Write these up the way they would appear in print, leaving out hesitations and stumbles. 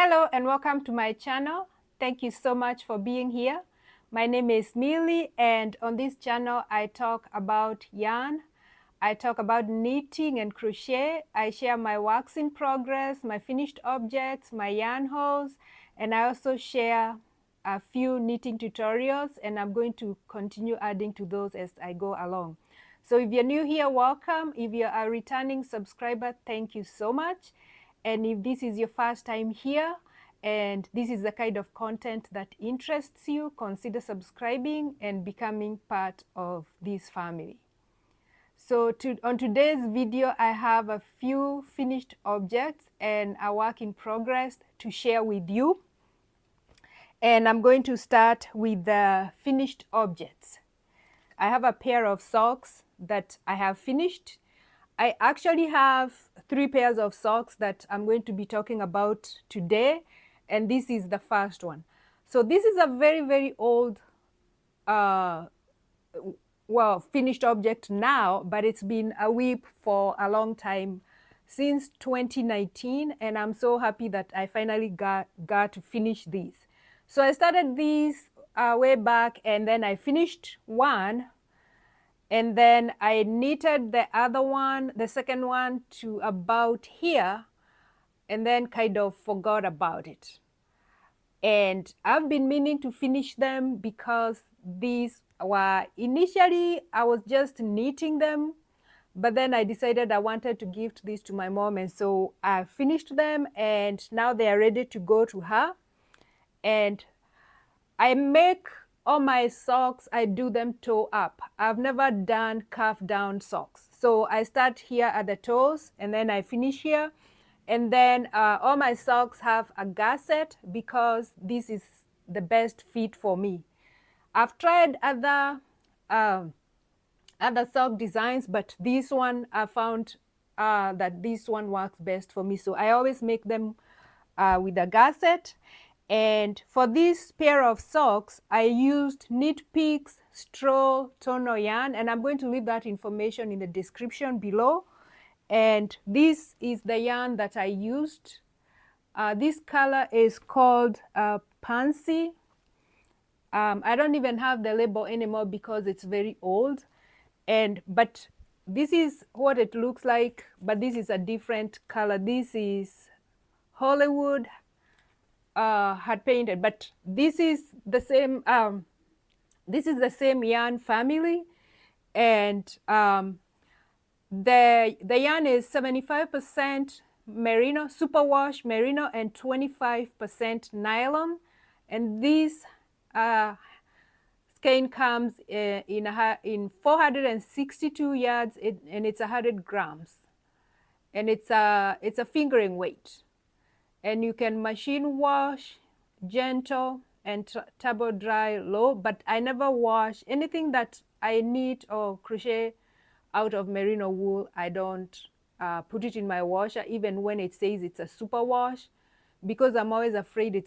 Hello and welcome to my channel. Thank you so much for being here. My name is Millie, and on this channel I talk about yarn. I talk about knitting and crochet. I share my works in progress, my finished objects, my yarn hauls, and I also share a few knitting tutorials, and I'm going to continue adding to those as I go along. So if you're new here, welcome. If you're a returning subscriber, thank you so much. And if this is your first time here and this is the kind of content that interests you, consider subscribing and becoming part of this family. So on today's video, I have a few finished objects and a work in progress to share with you. And I'm going to start with the finished objects. I have a pair of socks that I have finished. I actually have 3 pairs of socks that I'm going to be talking about today, and this is the first one. So this is a very, very old, finished object now, but it's been a WIP for a long time, since 2019, and I'm so happy that I finally got to finish these. So I started these way back, and then I finished one. And then I knitted the other one, the second one, to about here, and then kind of forgot about it. And I've been meaning to finish them because these were initially, I was just knitting them, but then I decided I wanted to gift these to my mom, and so I finished them, and now they are ready to go to her. And I make all my socks, I do them toe up. I've never done cuff down socks. So I start here at the toes and then I finish here. And then all my socks have a gusset because this is the best fit for me. I've tried other sock designs, but this one I found that this one works best for me. So I always make them with a gusset. And for this pair of socks, I used Knit Picks Stroll Tonal yarn, and I'm going to leave that information in the description below. And this is the yarn that I used. This color is called Pansy. I don't even have the label anymore because it's very old. But this is what it looks like, but this is a different color. This is Hollywood had painted, but this is the same. This is the same yarn family, and the yarn is 75% merino, superwash merino, and 25% nylon. And this skein comes in 462 yards, and it's 100 grams, and it's a fingering weight. And you can machine wash, gentle, and turbo dry low, but I never wash anything that I knit or crochet out of merino wool. I don't put it in my washer, even when it says it's a super wash, because I'm always afraid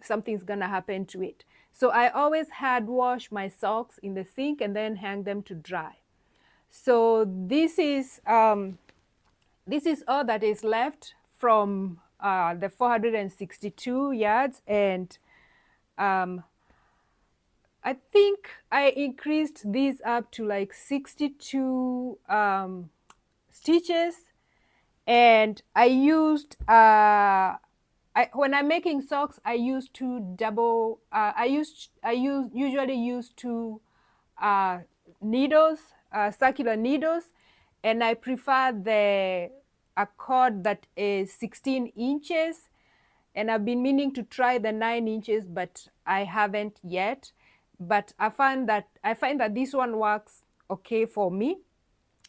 something's gonna happen to it. So I always hand wash my socks in the sink and then hang them to dry. So this is all that is left from the 462 yards, and I think I increased these up to like 62 stitches, and I used when I'm making socks, I use two double. I usually use two needles, circular needles, and I prefer a cord that is 16 inches, and I've been meaning to try the 9 inches, but I haven't yet. But I find that this one works okay for me.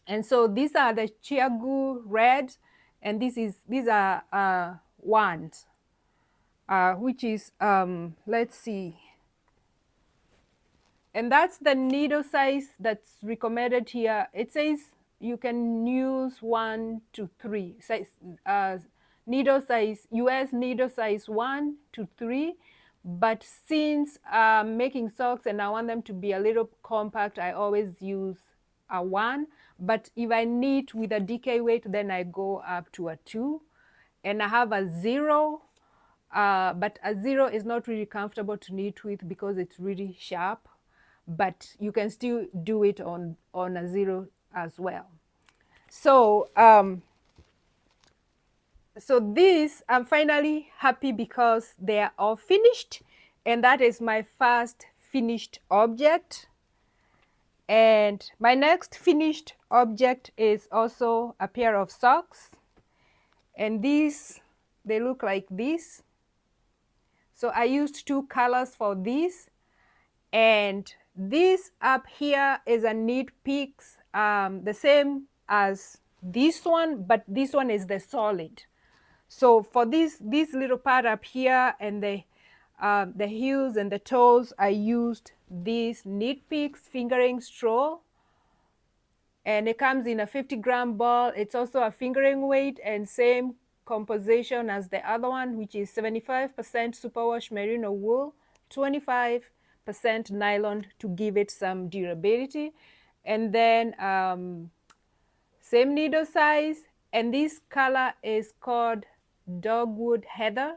And so these are the Chiaogoo red, and these are wands, which is let's see. And that's the needle size that's recommended here. It says you can use 1 to 3 size, needle size, US needle size 1 to 3. But since I'm making socks and I want them to be a little compact, I always use a 1. But if I knit with a DK weight, then I go up to a 2. And I have a 0 but a 0 is not really comfortable to knit with because it's really sharp, but you can still do it on a 0 as well. So so this, I'm finally happy because they are all finished, and that is my first finished object. And my next finished object is also a pair of socks, and these, they look like this. So I used 2 colors for this, and this up here is a Knit Picks, the same as this one, but this one is the solid. So for this little part up here and the heels and the toes, I used this Knit Picks fingering stroll, and it comes in a 50-gram ball. It's also a fingering weight and same composition as the other one, which is 75% superwash merino wool, 25% nylon to give it some durability, and then same needle size, and this color is called dogwood heather.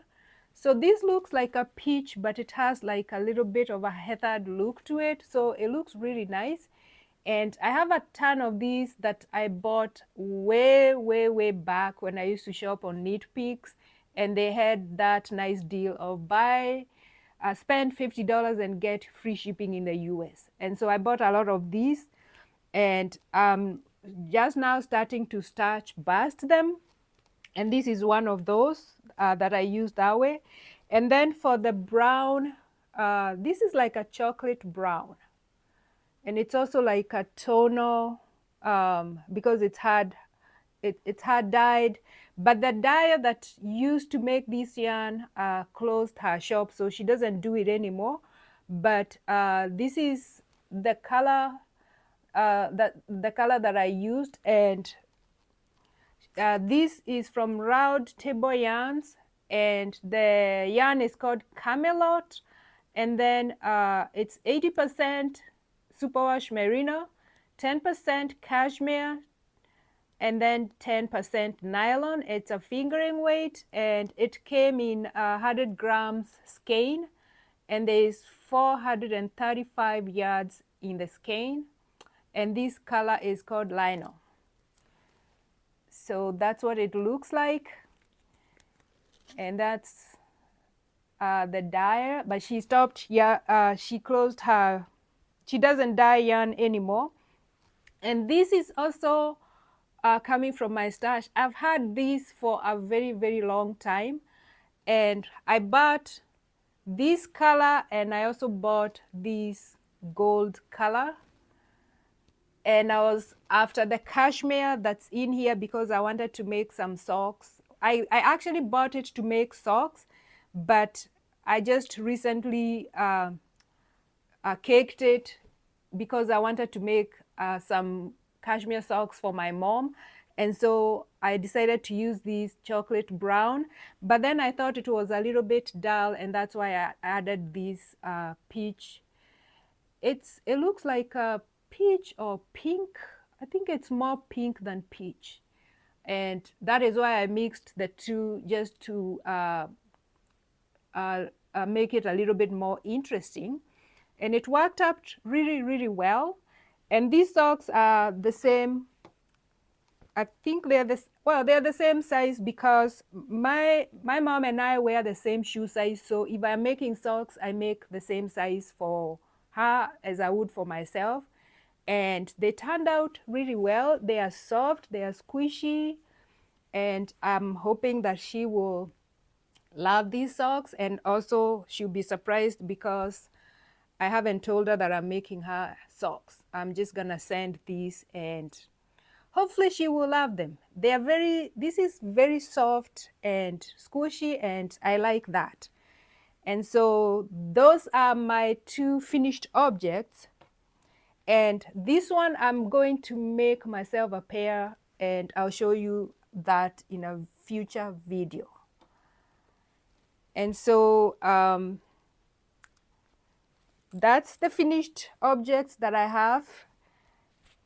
So this looks like a peach, but it has like a little bit of a heathered look to it, so it looks really nice. And I have a ton of these that I bought way back when I used to shop on Knit Picks, and they had that nice deal of spend $50 and get free shipping in the US. And so I bought a lot of these, and just now starting to starch bust them, and this is one of those that I used that way. And then for the brown, this is like a chocolate brown, and it's also like a tonal because it's hard dyed, but the dyer that used to make this yarn closed her shop, so she doesn't do it anymore. But this is the color that I used, and this is from Round Table Yarns, and the yarn is called Camelot, and then it's 80% superwash merino, 10% cashmere, and then 10% nylon. It's a fingering weight, and it came in 100 grams skein, and there is 435 yards in the skein, and this color is called Lionel. So that's what it looks like, and that's the dyer. But she stopped, she closed her, she doesn't dye yarn anymore. And this is also coming from my stash. I've had this for a very long time, and I bought this color, and I also bought this gold color, and I was after the cashmere that's in here because I wanted to make some socks. I actually bought it to make socks, but I just recently caked it because I wanted to make some cashmere socks for my mom, and so I decided to use this chocolate brown, but then I thought it was a little bit dull, and that's why I added this peach. It looks like a peach or pink. I think it's more pink than peach, and that is why I mixed the two just to make it a little bit more interesting, and it worked out really well. And these socks are the same. I think they're the same size because my mom and I wear the same shoe size. So if I'm making socks, I make the same size for her as I would for myself. And they turned out really well. They are soft, they are squishy, and I'm hoping that she will love these socks, and also she'll be surprised because I haven't told her that I'm making her socks. I'm just gonna send these, and hopefully she will love them. They are this is very soft and squishy, and I like that. And so those are my 2 finished objects. And this one I'm going to make myself a pair, and I'll show you that in a future video. And so that's the finished objects that I have.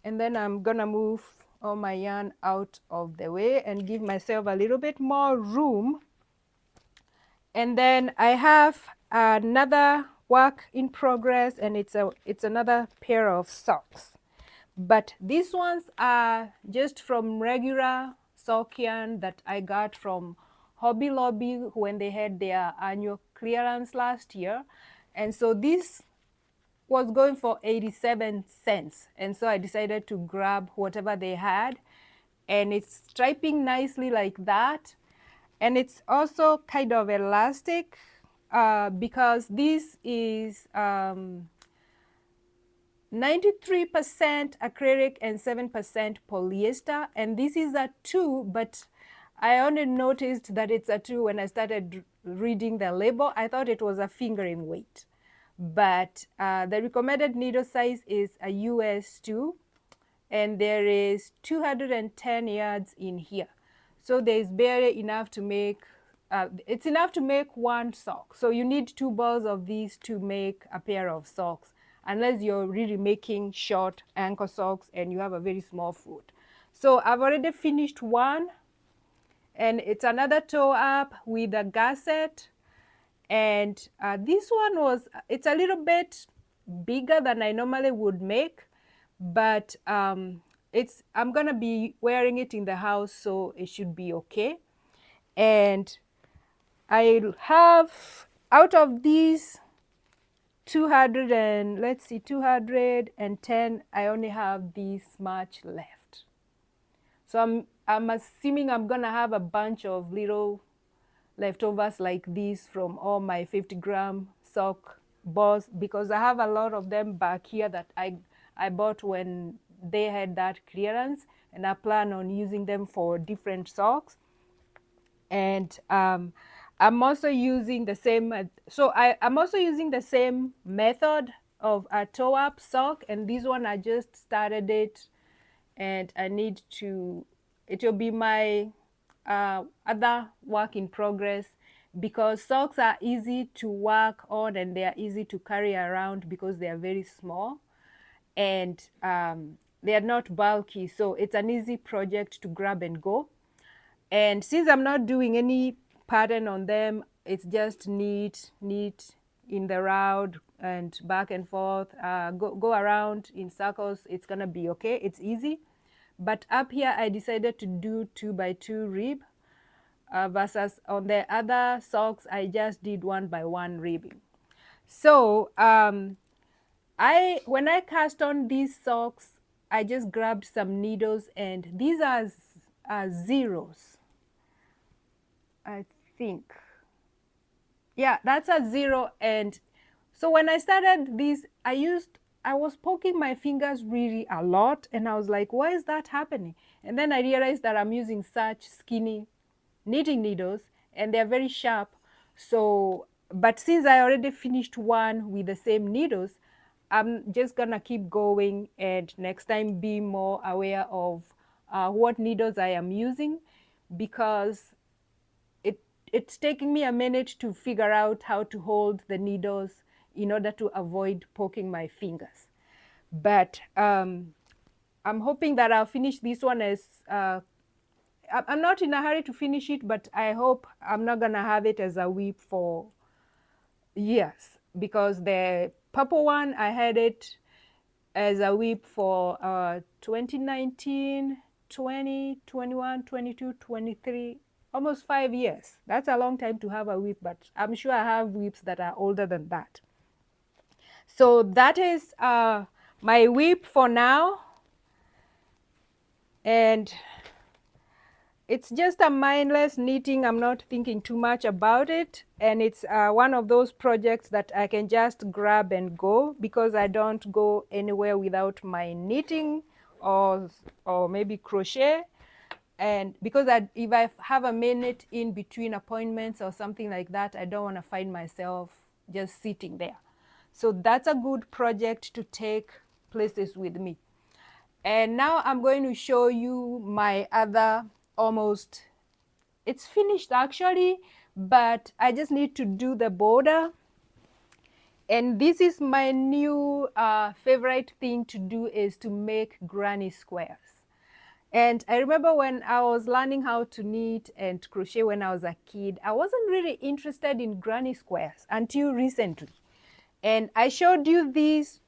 And then I'm gonna move all my yarn out of the way and give myself a little bit more room. And then I have another work in progress, and it's another pair of socks. But these ones are just from regular sock yarn that I got from Hobby Lobby when they had their annual clearance last year. And so this was going for 87 cents. And so I decided to grab whatever they had. And it's striping nicely like that. And it's also kind of elastic because this is 93% acrylic and 7% polyester, and this is a 2, but I only noticed that it's a 2 when I started reading the label. I thought it was a fingering weight, but the recommended needle size is a US 2, and there is 210 yards in here. So there is barely enough to make, it's enough to make one sock. So you need 2 balls of these to make a pair of socks, unless you're really making short ankle socks and you have a very small foot. So I've already finished one, and it's another toe up with a gusset. And this one was, it's a little bit bigger than I normally would make, but I'm gonna be wearing it in the house, so it should be okay. And I have, out of these 200 and let's see, 210, I only have this much left. So I'm assuming I'm gonna have a bunch of little leftovers like this from all my 50-gram sock balls, because I have a lot of them back here that I bought when they had that clearance, and I plan on using them for different socks. And I'm also using the same, I'm also using the same method of a toe up sock, and this one I just started it, and I need to, it will be my other work in progress, because socks are easy to work on and they are easy to carry around because they are very small, and they are not bulky, so it's an easy project to grab and go. And since I'm not doing any pattern on them, it's just neat in the round and back and forth, go around in circles. It's gonna be okay, it's easy. But up here I decided to do 2x2 rib, versus on the other socks I just did 1x1 ribbing. So when I cast on these socks, I just grabbed some needles, and these are zeros, I think. Yeah, that's a 0. And so when I started this, I was poking my fingers really a lot, and I was like, why is that happening? And then I realized that I'm using such skinny knitting needles, and they're very sharp. So, but since I already finished one with the same needles, I'm just gonna keep going, and next time be more aware of what needles I am using, because it's taking me a minute to figure out how to hold the needles in order to avoid poking my fingers. But I'm hoping that I'll finish this one as I'm not in a hurry to finish it, but I hope I'm not gonna have it as a WIP for years, because the purple one, I had it as a WIP for 2019, 20, 21, 22, 23, almost 5 years. That's a long time to have a WIP, but I'm sure I have WIPs that are older than that. So that is my WIP for now. And it's just a mindless knitting. I'm not thinking too much about it. And it's one of those projects that I can just grab and go, because I don't go anywhere without my knitting or maybe crochet. And because if I have a minute in between appointments or something like that, I don't want to find myself just sitting there. So that's a good project to take places with me. And now I'm going to show you my other almost, it's finished actually, but I just need to do the border. And this is my new favorite thing to do, is to make granny squares. And I remember when I was learning how to knit and crochet when I was a kid, I wasn't really interested in granny squares until recently. And I showed you these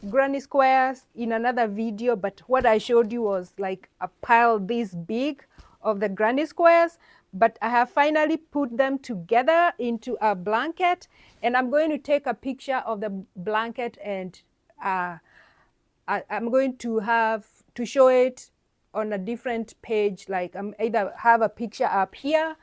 granny squares in another video, but what I showed you was like a pile this big of the granny squares. But I have finally put them together into a blanket, and I'm going to take a picture of the blanket, and I'm going to have to show it on a different page. Like I'm either have a picture up here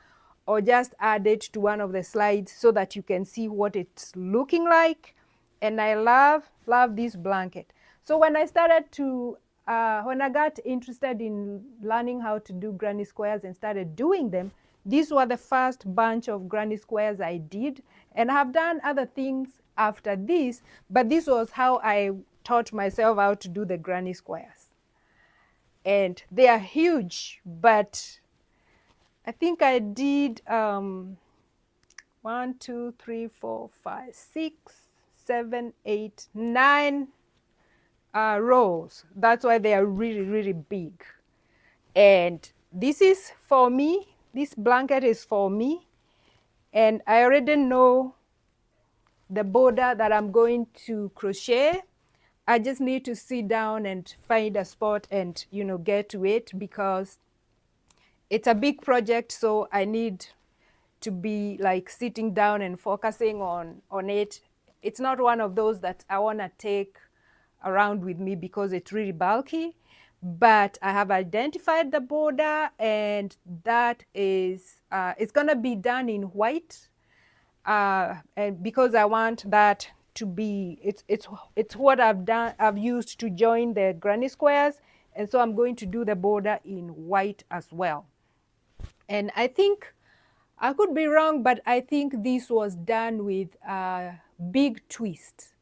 or just add it to one of the slides so that you can see what it's looking like. And I love this blanket. So when I started to when I got interested in learning how to do granny squares and started doing them, these were the first bunch of granny squares I did, and I have done other things after this, but this was how I taught myself how to do the granny squares. And they are huge, but I think I did 1, 2, 3, 4, 5, 6, 7, 8, 9 rows. That's why they are really big. And this is for me. This blanket is for me. And I already know the border that I'm going to crochet. I just need to sit down and find a spot and, you know, get to it, because it's a big project. So I need to be like sitting down and focusing on it. It's not one of those that I want to take around with me because it's really bulky, but I have identified the border, and that is it's going to be done in white, and because I want that to be, it's what I've used to join the granny squares, and so I'm going to do the border in white as well. And I think, I could be wrong, but I think this was done with a big twist.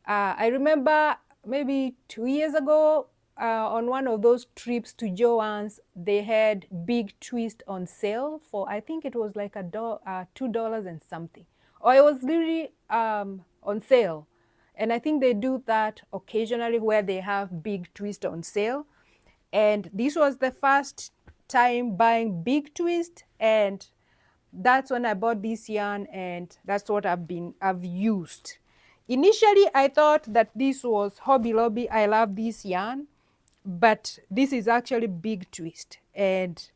I remember maybe 2 years ago on one of those trips to Joann's, they had big twist on sale for, I think it was like $2 and something. Or it was really on sale. And I think they do that occasionally where they have big twist on sale. And this was the first time buying big twist, and that's when I bought this yarn, and that's what I've used. Initially, I thought that this was Hobby Lobby. I love this yarn, but this is actually big twist. And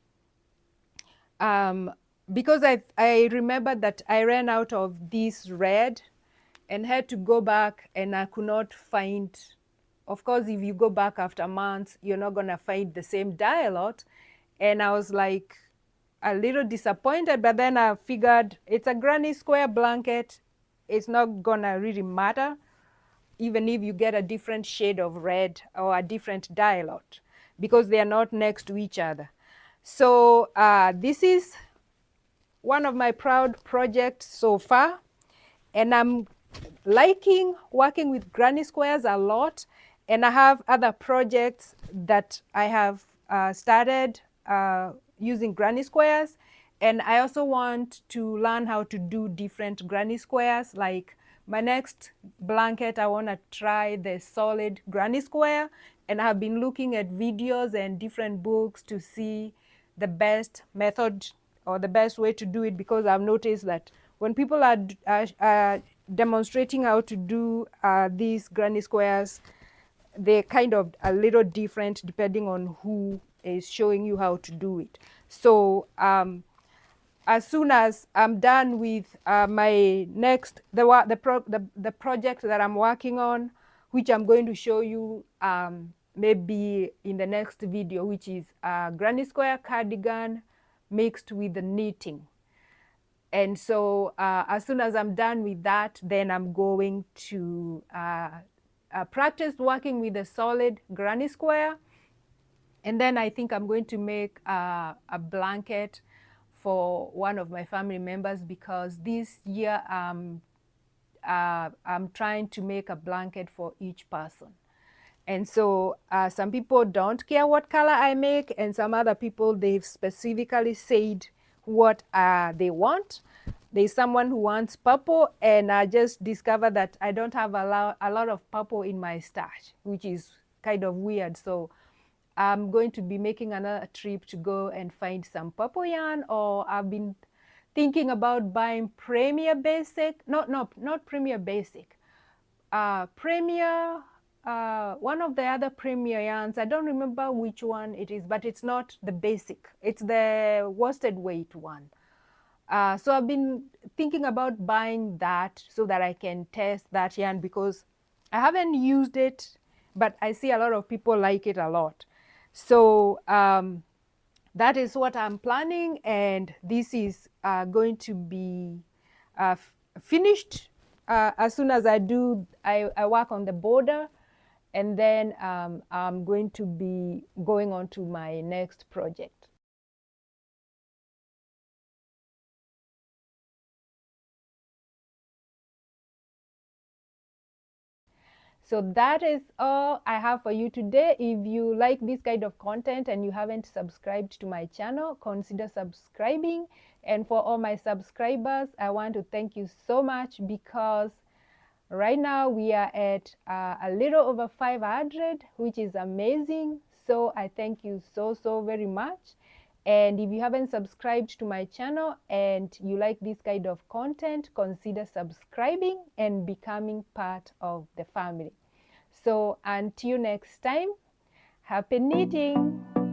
because I remember that I ran out of this red and had to go back, and I could not find, of course, if you go back after months, you're not going to find the same dye a lot. And I was like a little disappointed, but then I figured it's a granny square blanket. It's not going to really matter, even if you get a different shade of red or a different dye lot, because they are not next to each other. So this is one of my proud projects so far, and I'm liking working with granny squares a lot. And I have other projects that I have started using granny squares, and I also want to learn how to do different granny squares. Like my next blanket, I want to try the solid granny square, and I've been looking at videos and different books to see the best method or the best way to do it, because I've noticed that when people are demonstrating how to do these granny squares, they're kind of a little different depending on who is showing you how to do it. So as soon as I'm done with my next, the project that I'm working on, which I'm going to show you maybe in the next video, which is a granny square cardigan mixed with the knitting. And so as soon as I'm done with that, then I'm going to practice working with a solid granny square. And then I think I'm going to make a blanket for one of my family members, because this year I'm trying to make a blanket for each person. And so some people don't care what color I make, and some other people, they've specifically said what they want. There's someone who wants purple, and I just discovered that I don't have a lot of purple in my stash, which is kind of weird. So I'm going to be making another trip to go and find some purple yarn, or I've been thinking about buying Premier Basic, not Premier Basic, Premier, one of the other Premier yarns. I don't remember which one it is, but it's not the basic. It's the worsted weight one. So I've been thinking about buying that so that I can test that yarn, because I haven't used it, but I see a lot of people like it a lot. So that is what I'm planning, and this is going to be finished as soon as I work on the border, and then I'm going to be going on to my next project. So that is all I have for you today. If you like this kind of content and you haven't subscribed to my channel, consider subscribing. And for all my subscribers, I want to thank you so much, because right now we are at a little over 500, which is amazing. So I thank you so very much. And if you haven't subscribed to my channel and you like this kind of content, consider subscribing and becoming part of the family. So until next time, happy knitting!